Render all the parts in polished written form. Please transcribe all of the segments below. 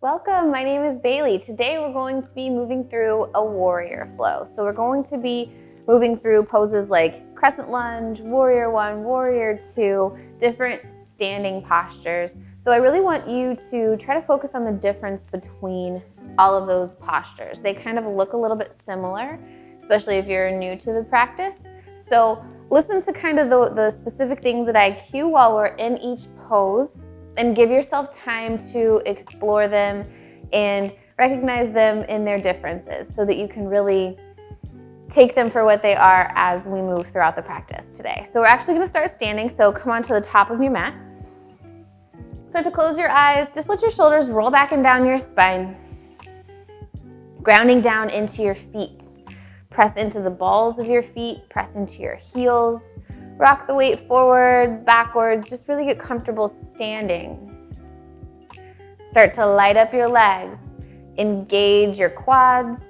Welcome, my name is Bailey. Today we're going to be moving through a warrior flow. So we're going to be moving through poses like crescent lunge, warrior one, warrior two, different standing postures. So I really want you to try to focus on the difference between all of those postures. They kind of look a little bit similar, especially if you're new to the practice. So listen to kind of the specific things that I cue while we're in each pose, and give yourself time to explore them and recognize them in their differences so that you can really take them for what they are as we move throughout the practice today. So we're actually going to start standing, so come on to the top of your mat. Start to close your eyes. Just let your shoulders roll back and down your spine. Grounding down into your feet. Press into the balls of your feet, press into your heels. Rock the weight forwards, backwards, just really get comfortable standing. Start to light up your legs. Engage your quads.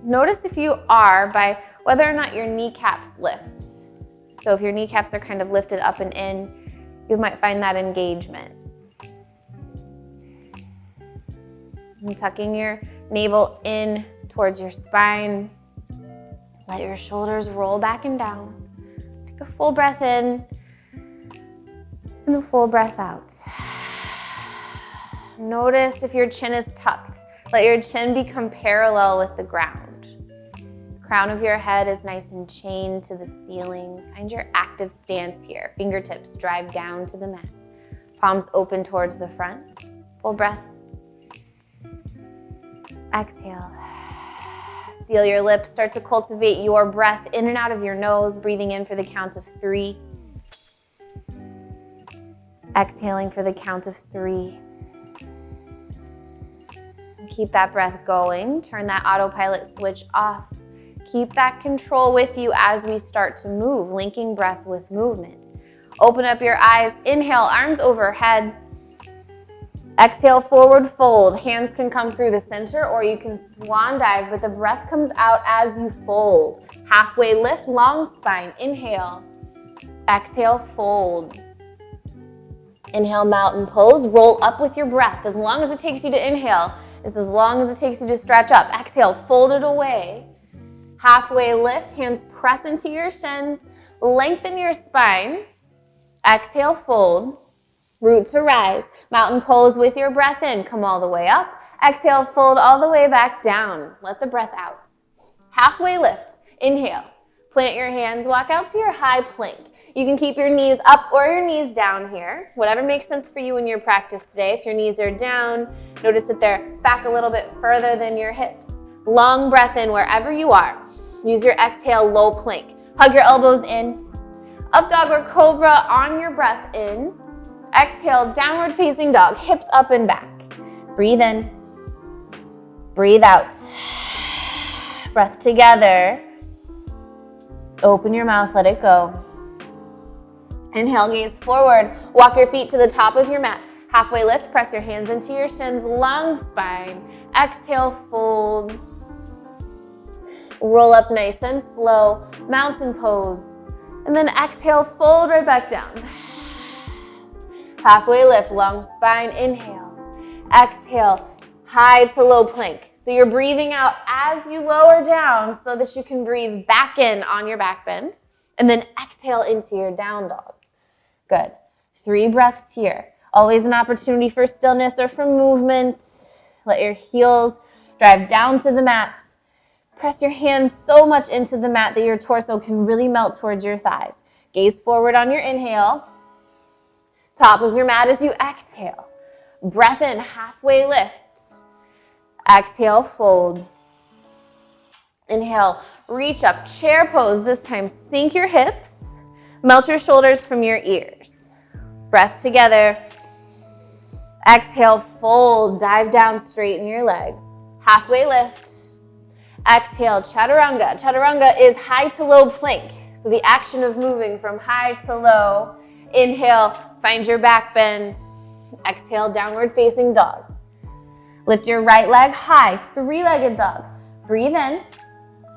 Notice if you are by whether or not your kneecaps lift. So if your kneecaps are kind of lifted up and in, you might find that engagement. And tucking your navel in towards your spine. Let your shoulders roll back and down. Take a full breath in and a full breath out. Notice if your chin is tucked. Let your chin become parallel with the ground. The crown of your head is nice and chained to the ceiling. Find your active stance here. Fingertips drive down to the mat. Palms open towards the front. Full breath. Exhale. Seal your lips. Start to cultivate your breath in and out of your nose, breathing in for the count of 3. Exhaling for the count of 3. And keep that breath going. Turn that autopilot switch off. Keep that control with you as we start to move, linking breath with movement. Open up your eyes. Inhale, arms overhead. Exhale, forward fold. Hands can come through the center or you can swan dive, but the breath comes out as you fold. Halfway lift, long spine. Inhale. Exhale, fold. Inhale, mountain pose. Roll up with your breath. As long as it takes you to inhale, it's as long as it takes you to stretch up. Exhale, fold it away. Halfway lift, hands press into your shins. Lengthen your spine. Exhale, fold. Root to rise. Mountain pose with your breath in. Come all the way up. Exhale, fold all the way back down. Let the breath out. Halfway lift. Inhale. Plant your hands. Walk out to your high plank. You can keep your knees up or your knees down here. Whatever makes sense for you in your practice today. If your knees are down, notice that they're back a little bit further than your hips. Long breath in wherever you are. Use your exhale, low plank. Hug your elbows in. Up dog or cobra on your breath in. Exhale, downward facing dog, hips up and back. Breathe in, breathe out. Breath together. Open your mouth, let it go. Inhale, gaze forward. Walk your feet to the top of your mat. Halfway lift, press your hands into your shins, long spine. Exhale, fold. Roll up nice and slow, mountain pose. And then exhale, fold right back down. Halfway lift, long spine, inhale. Exhale, high to low plank. So you're breathing out as you lower down so that you can breathe back in on your back bend. And then exhale into your down dog. Good. 3 breaths here. Always an opportunity for stillness or for movement. Let your heels drive down to the mat. Press your hands so much into the mat that your torso can really melt towards your thighs. Gaze forward on your inhale. Top of your mat as you exhale. Breath in, halfway lift. Exhale, fold. Inhale, reach up, chair pose. This time, sink your hips. Melt your shoulders from your ears. Breath together. Exhale, fold. Dive down, straighten your legs. Halfway lift. Exhale, chaturanga. Chaturanga is high to low plank. So the action of moving from high to low. Inhale, find your back bend. Exhale, downward facing dog. Lift your right leg high, 3-legged dog. Breathe in.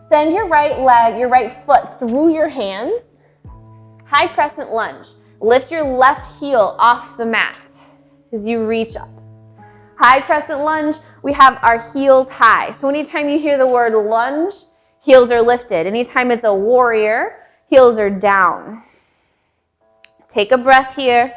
Send your right leg, your right foot through your hands. High crescent lunge. Lift your left heel off the mat as you reach up. High crescent lunge, we have our heels high. So anytime you hear the word lunge, heels are lifted. Anytime it's a warrior, heels are down. Take a breath here.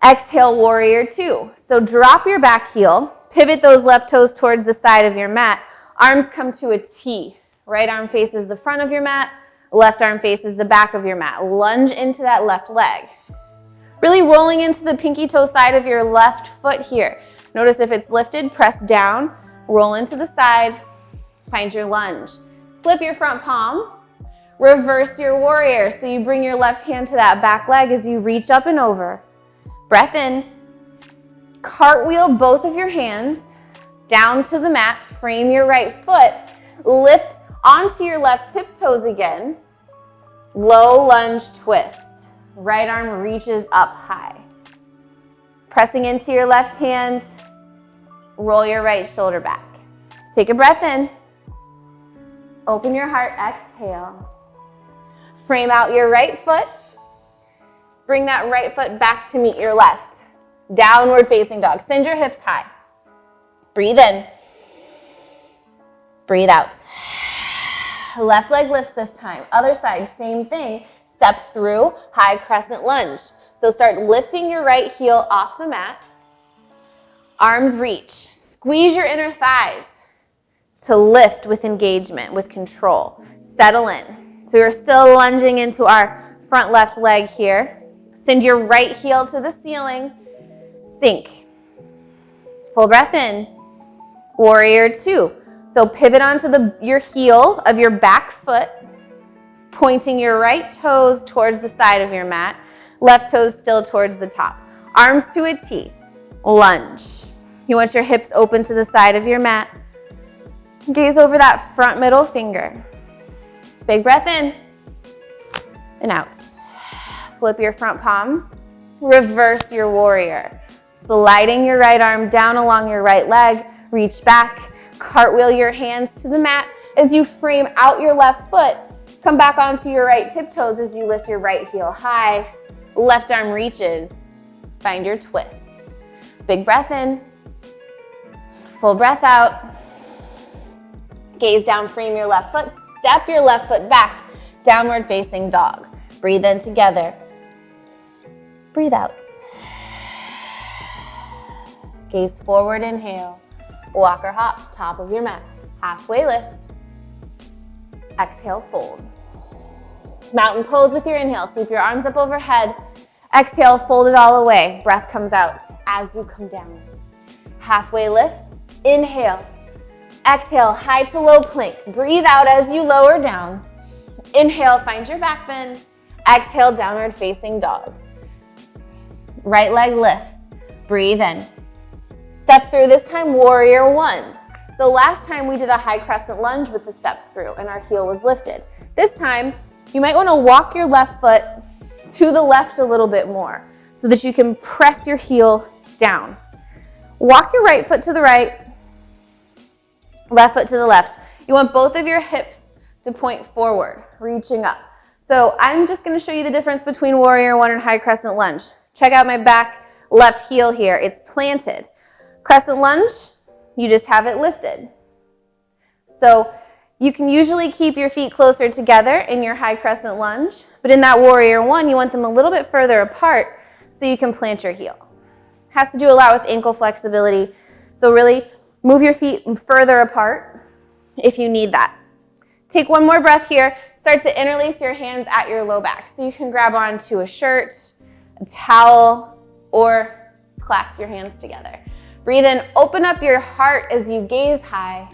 Exhale, warrior two. So drop your back heel, pivot those left toes towards the side of your mat. Arms come to a T. Right arm faces the front of your mat, left arm faces the back of your mat. Lunge into that left leg. Really rolling into the pinky toe side of your left foot here. Notice if it's lifted, press down, roll into the side, find your lunge. Flip your front palm, reverse your warrior. So you bring your left hand to that back leg as you reach up and over. Breath in, cartwheel both of your hands down to the mat, frame your right foot, lift onto your left tiptoes again, low lunge twist. Right arm reaches up high. Pressing into your left hand, roll your right shoulder back. Take a breath in. Open your heart, exhale. Frame out your right foot. Bring that right foot back to meet your left. Downward facing dog. Send your hips high. Breathe in. Breathe out. Left leg lifts this time. Other side, same thing. Step through, high crescent lunge. So start lifting your right heel off the mat. Arms reach. Squeeze your inner thighs to lift with engagement, with control. Settle in. So we're still lunging into our front left leg here. Send your right heel to the ceiling. Sink. Full breath in. Warrior two. So pivot onto your heel of your back foot, pointing your right toes towards the side of your mat, left toes still towards the top. Arms to a T. Lunge. You want your hips open to the side of your mat. Gaze over that front middle finger. Big breath in and out. Flip your front palm. Reverse your warrior. Sliding your right arm down along your right leg. Reach back. Cartwheel your hands to the mat as you frame out your left foot. Come back onto your right tiptoes as you lift your right heel high. Left arm reaches. Find your twist. Big breath in. Full breath out. Gaze down, frame your left foot. Step your left foot back. Downward facing dog. Breathe in together. Breathe out. Gaze forward, inhale. Walk or hop, top of your mat. Halfway lift. Exhale, fold. Mountain pose with your inhale. Sweep your arms up overhead. Exhale, fold it all away. Breath comes out as you come down. Halfway lift. Inhale. Exhale, high to low plank. Breathe out as you lower down. Inhale, find your back bend. Exhale, downward facing dog. Right leg lifts. Breathe in. Step through, this time warrior one. So last time we did a high crescent lunge with the step through and our heel was lifted. This time, you might want to walk your left foot to the left a little bit more so that you can press your heel down. Walk your right foot to the right, left foot to the left. You want both of your hips to point forward, reaching up. So I'm just going to show you the difference between warrior one and high crescent lunge. Check out my back left heel here. It's planted. Crescent lunge, you just have it lifted. So you can usually keep your feet closer together in your high crescent lunge, but in that warrior one, you want them a little bit further apart so you can plant your heel. Has to do a lot with ankle flexibility. So really move your feet further apart if you need that. Take one more breath here. Start to interlace your hands at your low back. So you can grab onto a shirt, a towel, or clasp your hands together. Breathe in, open up your heart as you gaze high.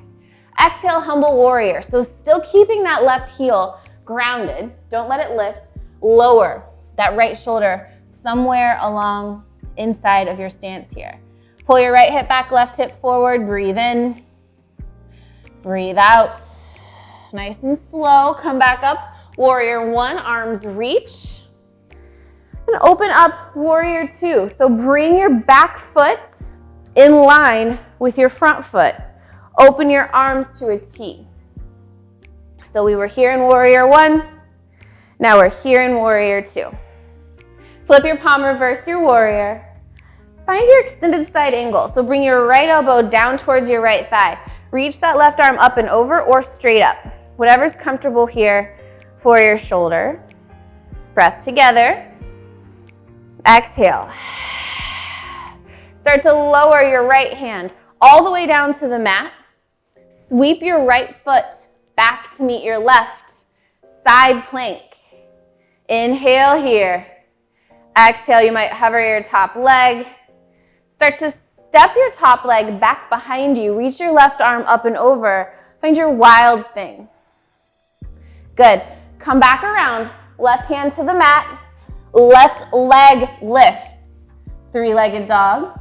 Exhale, humble warrior. So still keeping that left heel grounded. Don't let it lift. Lower that right shoulder somewhere along inside of your stance here. Pull your right hip back, left hip forward. Breathe in. Breathe out. Nice and slow. Come back up. Warrior one, arms reach. And open up warrior two. So bring your back foot in line with your front foot. Open your arms to a T. So we were here in warrior one. Now we're here in warrior two. Flip your palm, reverse your warrior. Find your extended side angle. So bring your right elbow down towards your right thigh. Reach that left arm up and over or straight up. Whatever's comfortable here for your shoulder. Breath together. Exhale. Start to lower your right hand all the way down to the mat. Sweep your right foot back to meet your left. Side plank. Inhale here. Exhale, you might hover your top leg. Start to step your top leg back behind you. Reach your left arm up and over. Find your wild thing. Good. Come back around. Left hand to the mat. Left leg lifts. Three-legged dog.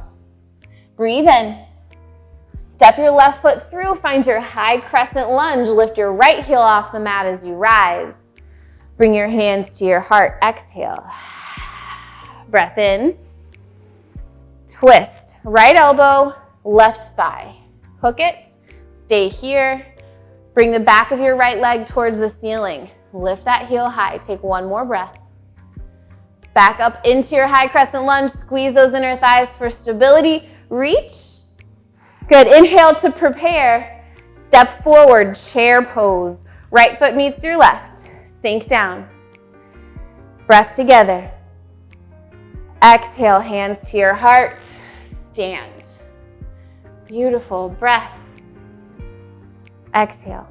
Breathe in. Step your left foot through. Find your high crescent lunge. Lift your right heel off the mat as you rise. Bring your hands to your heart. Exhale. Breath in. Twist. Right elbow, left thigh. Hook it. Stay here. Bring the back of your right leg towards the ceiling. Lift that heel high. Take one more breath. Back up into your high crescent lunge. Squeeze those inner thighs for stability. Reach. Good. Inhale to prepare. Step forward, chair pose. Right foot meets your left. Sink down. Breath together. Exhale, hands to your heart. Stand. Beautiful. Breath. Exhale.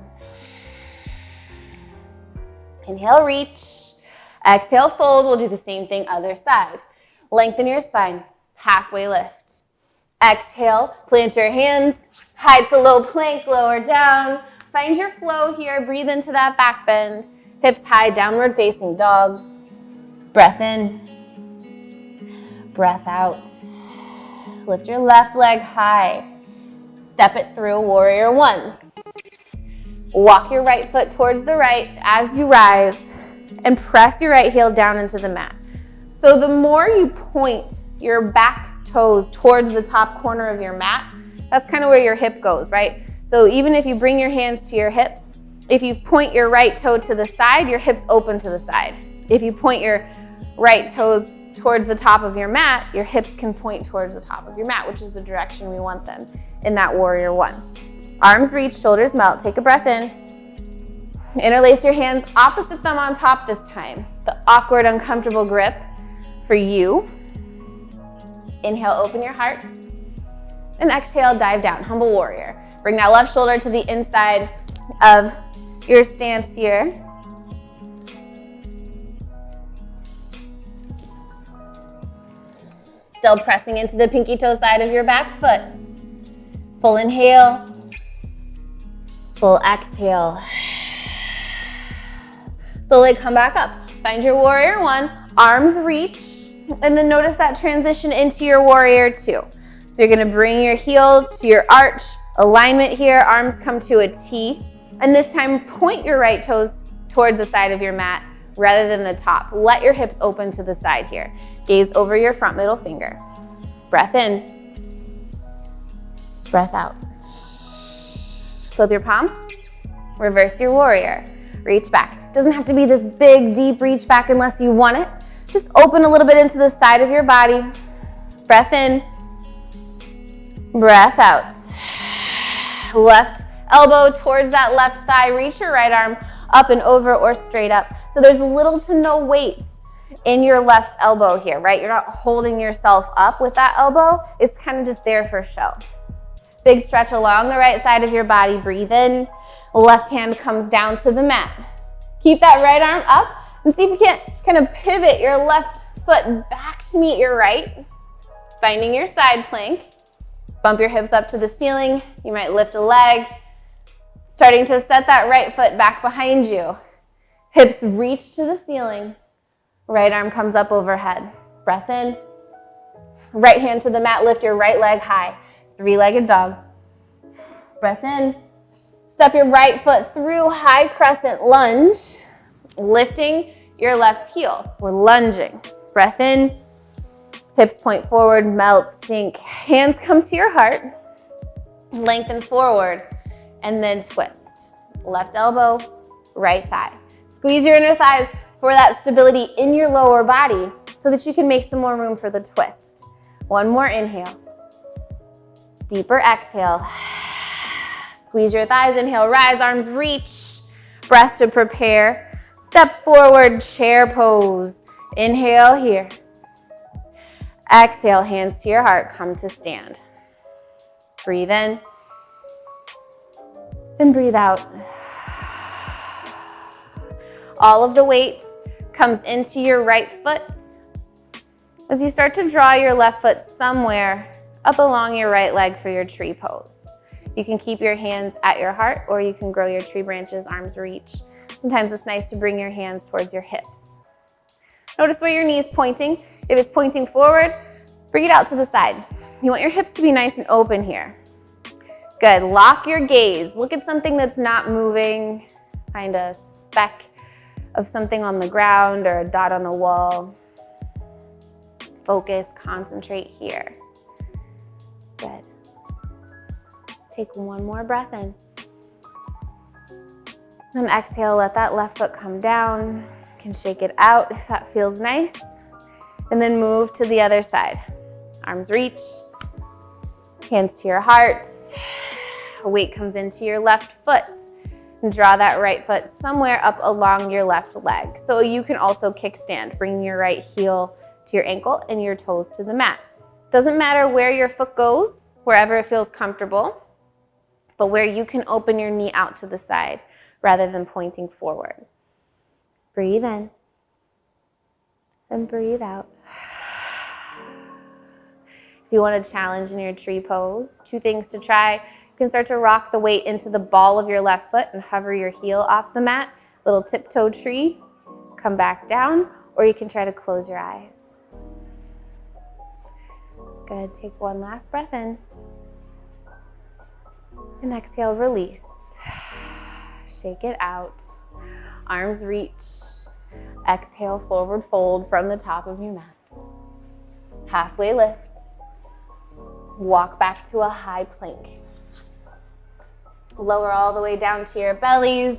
Inhale, reach. Exhale, fold. We'll do the same thing other side. Lengthen your spine. Halfway lift. Exhale, plant your hands. High to low plank, lower down. Find your flow here. Breathe into that back bend. Hips high, downward facing dog. Breath in. Breath out. Lift your left leg high. Step it through, warrior one. Walk your right foot towards the right as you rise and press your right heel down into the mat. So the more you point your back toes towards the top corner of your mat, that's kind of where your hip goes, right? So even if you bring your hands to your hips, if you point your right toe to the side, your hips open to the side. If you point your right toes towards the top of your mat, your hips can point towards the top of your mat, which is the direction we want them in that warrior one. Arms reach, shoulders melt. Take a breath in. Interlace your hands, opposite thumb on top this time. The awkward, uncomfortable grip for you. Inhale, open your heart. And exhale, dive down, humble warrior. Bring that left shoulder to the inside of your stance here. Still pressing into the pinky toe side of your back foot. Full inhale. Full exhale. Slowly come back up. Find your warrior one. Arms reach. And then notice that transition into your warrior two. So you're going to bring your heel to your arch. Alignment here. Arms come to a T. And this time point your right toes towards the side of your mat rather than the top. Let your hips open to the side here. Gaze over your front middle finger. Breath in. Breath out. Flip your palm. Reverse your warrior. Reach back. Doesn't have to be this big, deep reach back unless you want it. Just open a little bit into the side of your body. Breath in. Breath out. Left elbow towards that left thigh. Reach your right arm up and over or straight up. So there's little to no weight in your left elbow here, right? You're not holding yourself up with that elbow. It's kind of just there for show. Big stretch along the right side of your body. Breathe in. Left hand comes down to the mat. Keep that right arm up and see if you can't kind of pivot your left foot back to meet your right. Finding your side plank. Bump your hips up to the ceiling. You might lift a leg. Starting to set that right foot back behind you. Hips reach to the ceiling. Right arm comes up overhead. Breath in. Right hand to the mat. Lift your right leg high. Three-legged dog. Breath in. Step your right foot through high crescent lunge. Lifting your left heel. We're lunging. Breath in. Hips point forward, melt, sink. Hands come to your heart. Lengthen forward. And then twist. Left elbow, right thigh. Squeeze your inner thighs for that stability in your lower body so so that you can make some more room for the twist. One more inhale. Deeper exhale. Squeeze your thighs, inhale, rise, arms reach. Breath to prepare. Step forward, chair pose. Inhale here. Exhale, hands to your heart, come to stand. Breathe in and breathe out. All of the weight comes into your right foot as you start to draw your left foot somewhere up along your right leg for your tree pose. You can keep your hands at your heart, or you can grow your tree branches, arms reach. Sometimes it's nice to bring your hands towards your hips. Notice where your knee is pointing. If it's pointing forward, bring it out to the side. You want your hips to be nice and open here. Good, lock your gaze. Look at something that's not moving. Find a speck of something on the ground or a dot on the wall. Focus, concentrate here. Good. Take one more breath in. And exhale, let that left foot come down. You can shake it out if that feels nice. And then move to the other side. Arms reach, hands to your heart. Weight comes into your left foot. And draw that right foot somewhere up along your left leg. So you can also kickstand, bringing your right heel to your ankle and your toes to the mat. Doesn't matter where your foot goes, wherever it feels comfortable, but where you can open your knee out to the side rather than pointing forward. Breathe in and breathe out. If you want a challenge in your tree pose, 2 things to try. You can start to rock the weight into the ball of your left foot and hover your heel off the mat. Little tiptoe tree, come back down, or you can try to close your eyes. Good, take one last breath in. And exhale, release. Shake it out. Arms reach. Exhale, forward fold from the top of your mat. Halfway lift. Walk back to a high plank. Lower all the way down to your bellies.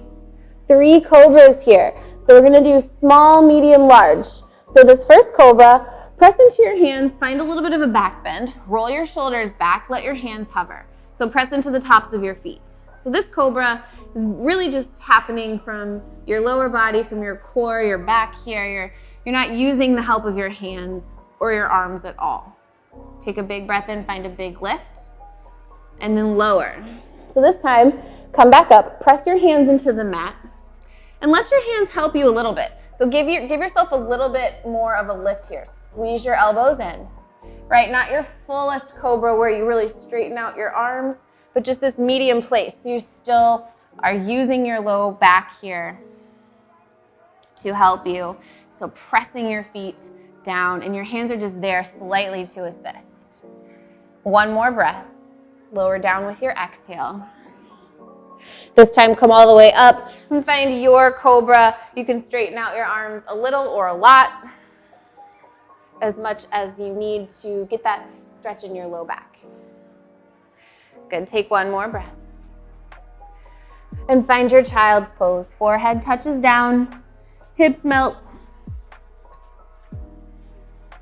3 cobras here. So we're gonna do small, medium, large. So this first cobra, press into your hands, find a little bit of a back bend, roll your shoulders back, let your hands hover. So press into the tops of your feet. So this cobra is really just happening from your lower body, from your core, your back here. You're not using the help of your hands or your arms at all. Take a big breath in, find a big lift, and then lower. So this time, come back up, press your hands into the mat, and let your hands help you a little bit. So give yourself a little bit more of a lift here. Squeeze your elbows in, right? Not your fullest cobra where you really straighten out your arms, but just this medium place. So you still are using your low back here to help you. So pressing your feet down, and your hands are just there slightly to assist. One more breath. Lower down with your exhale. This time, come all the way up and find your cobra. You can straighten out your arms a little or a lot, as much as you need to get that stretch in your low back. Good, take one more breath. And find your child's pose. Forehead touches down, hips melt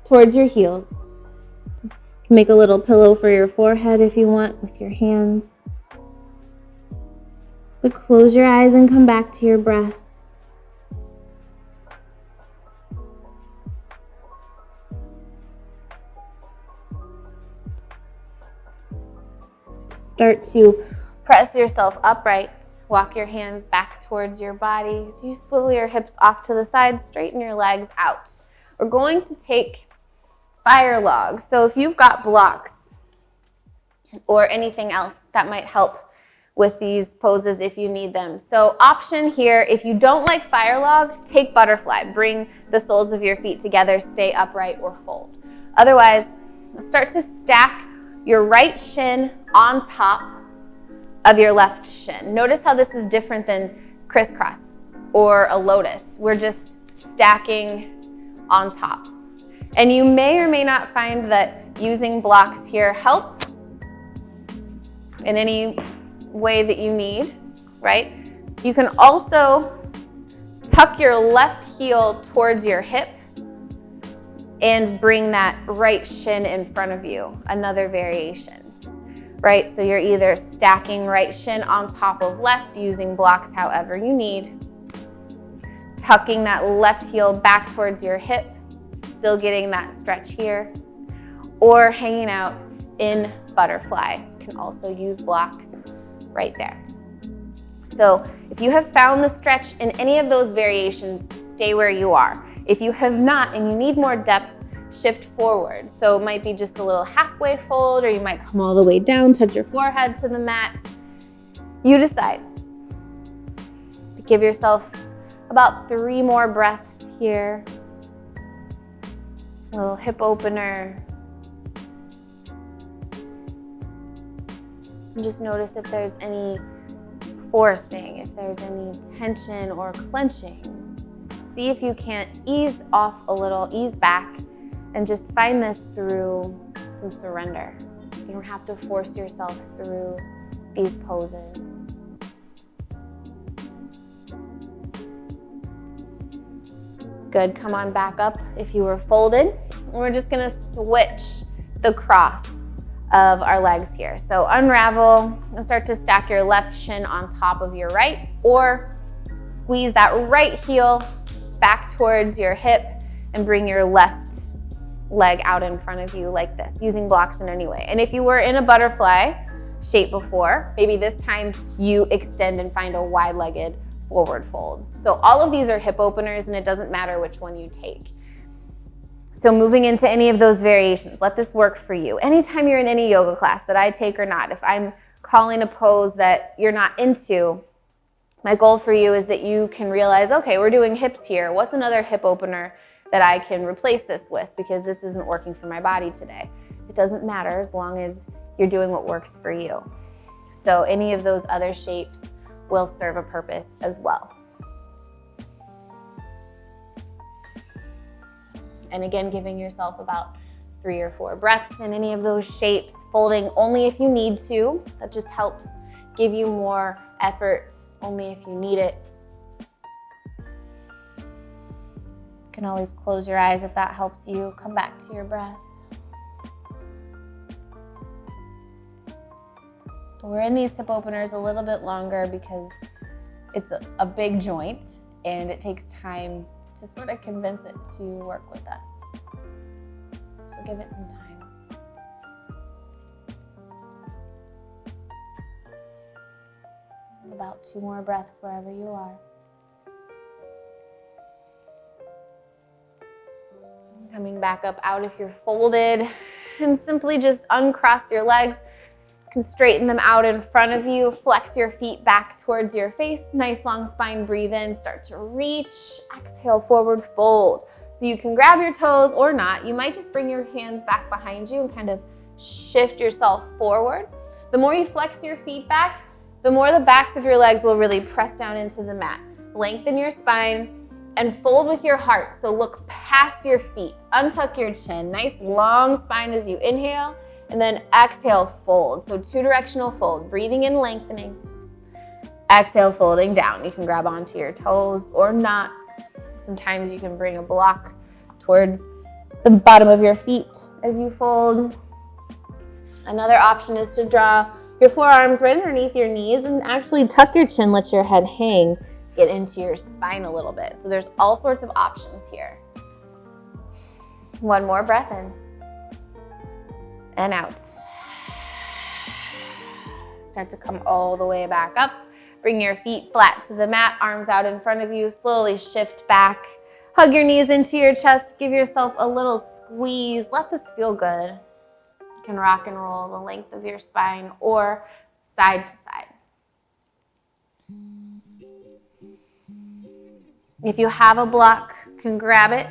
towards your heels. You can make a little pillow for your forehead if you want with your hands. But close your eyes and come back to your breath. Start to press yourself upright. Walk your hands back towards your body. As you swivel your hips off to the side, straighten your legs out. We're going to take fire logs. So if you've got blocks or anything else that might help with these poses if you need them. So option here, if you don't like fire log, take butterfly. Bring the soles of your feet together, stay upright or fold. Otherwise, start to stack your right shin on top of your left shin. Notice how this is different than crisscross or a lotus. We're just stacking on top. And you may or may not find that using blocks here help in any way that you need, right? You can also tuck your left heel towards your hip and bring that right shin in front of you, another variation, right? So you're either stacking right shin on top of left, using blocks however you need, tucking that left heel back towards your hip, still getting that stretch here, or hanging out in butterfly. You can also use blocks right there. So if you have found the stretch in any of those variations, stay where you are. If you have not and you need more depth, shift forward. So it might be just a little halfway fold, or you might come all the way down, touch your forehead to the mat. You decide. Give yourself about 3 more breaths here. A little hip opener. And just notice if there's any forcing, if there's any tension or clenching. See if you can't ease off a little, ease back, and just find this through some surrender. You don't have to force yourself through these poses. Good, come on back up if you were folded. And we're just gonna switch the cross of our legs here. So unravel and start to stack your left shin on top of your right, or squeeze that right heel back towards your hip and bring your left leg out in front of you like this, using blocks in any way. And if you were in a butterfly shape before, maybe this time you extend and find a wide-legged forward fold. So all of these are hip openers, and it doesn't matter which one you take. So moving into any of those variations, let this work for you. Anytime you're in any yoga class that I take or not, if I'm calling a pose that you're not into, my goal for you is that you can realize, okay, we're doing hips here. What's another hip opener that I can replace this with, because this isn't working for my body today? It doesn't matter as long as you're doing what works for you. So any of those other shapes will serve a purpose as well. And again, giving yourself about 3 or 4 breaths in any of those shapes, folding only if you need to. That just helps give you more effort, only if you need it. You can always close your eyes if that helps you. Come back to your breath. We're in these hip openers a little bit longer because it's a big joint and it takes time to sort of convince it to work with us. So give it some time. About 2 more breaths wherever you are. Coming back up out if you're folded, and simply just uncross your legs. You can straighten them out in front of you. Flex your feet back towards your face. Nice long spine. Breathe in. Start to reach. Exhale, forward fold. So you can grab your toes or not. You might just bring your hands back behind you and kind of shift yourself forward. The more you flex your feet back, the more the backs of your legs will really press down into the mat. Lengthen your spine and fold with your heart. So look past your feet. Untuck your chin. Nice long spine as you inhale. And then exhale, fold. So 2-directional fold, breathing in, lengthening. Exhale, folding down. You can grab onto your toes or not. Sometimes you can bring a block towards the bottom of your feet as you fold. Another option is to draw your forearms right underneath your knees and actually tuck your chin, let your head hang, get into your spine a little bit. So there's all sorts of options here. 1 more breath in. And out. Start to come all the way back up. Bring your feet flat to the mat, arms out in front of you. Slowly shift back. Hug your knees into your chest. Give yourself a little squeeze. Let this feel good. You can rock and roll the length of your spine or side to side. If you have a block, you can grab it.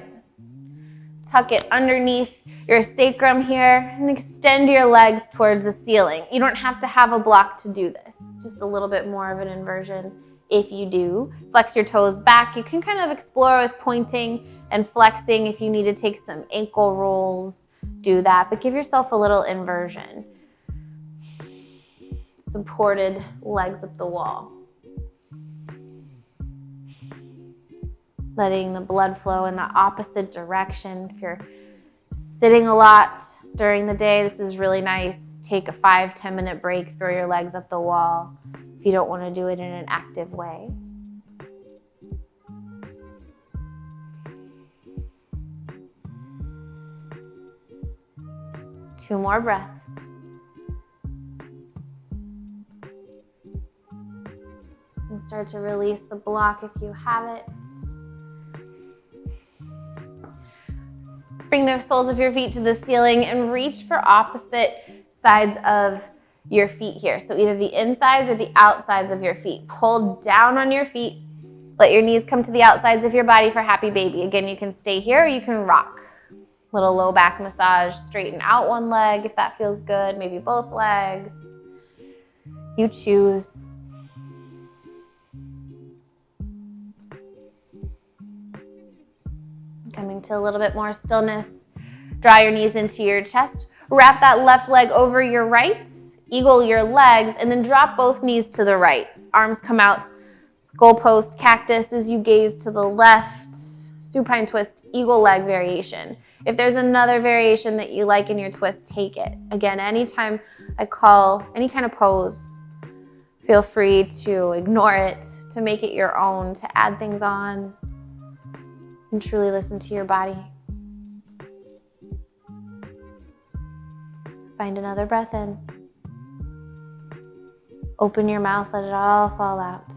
Tuck it underneath your sacrum here and extend your legs towards the ceiling. You don't have to have a block to do this. Just a little bit more of an inversion if you do. Flex your toes back. You can kind of explore with pointing and flexing. If you need to take some ankle rolls, do that. But give yourself a little inversion. Supported legs up the wall. Letting the blood flow in the opposite direction. If you're sitting a lot during the day, this is really nice. Take a 5-10 minute break, throw your legs up the wall if you don't want to do it in an active way. Two more breaths. And start to release the block if you have it. Bring the soles of your feet to the ceiling and reach for opposite sides of your feet here. So either the insides or the outsides of your feet. Pull down on your feet. Let your knees come to the outsides of your body for happy baby. Again, you can stay here or you can rock. Little low back massage. Straighten out one leg if that feels good. Maybe both legs. You choose. Coming to a little bit more stillness. Draw your knees into your chest. Wrap that left leg over your right. Eagle your legs and then drop both knees to the right. Arms come out. Goalpost, cactus as you gaze to the left. Supine twist, eagle leg variation. If there's another variation that you like in your twist, take it. Again, anytime I call any kind of pose, feel free to ignore it, to make it your own, to add things on. And truly listen to your body. Find another breath in. Open your mouth, let it all fall out.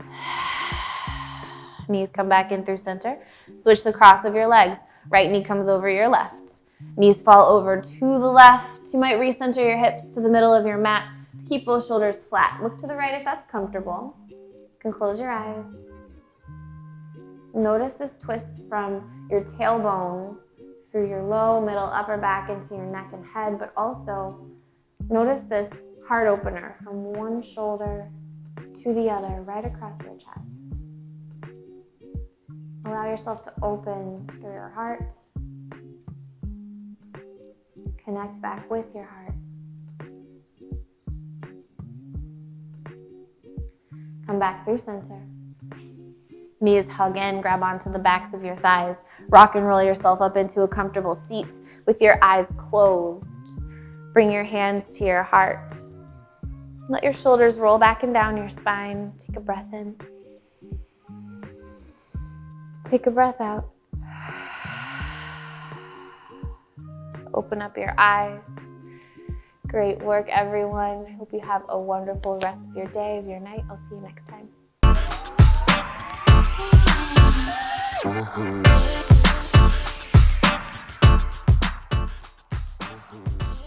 Knees come back in through center. Switch the cross of your legs. Right knee comes over your left. Knees fall over to the left. You might recenter your hips to the middle of your mat to keep both shoulders flat. Look to the right if that's comfortable. You can close your eyes. Notice this twist from your tailbone through your low, middle, upper back into your neck and head, but also notice this heart opener from one shoulder to the other, right across your chest. Allow yourself to open through your heart. Connect back with your heart. Come back through center. Knees hug in, grab onto the backs of your thighs. Rock and roll yourself up into a comfortable seat with your eyes closed. Bring your hands to your heart. Let your shoulders roll back and down your spine. Take a breath in. Take a breath out. Open up your eyes. Great work, everyone. I hope you have a wonderful rest of your day, of your night. I'll see you next time.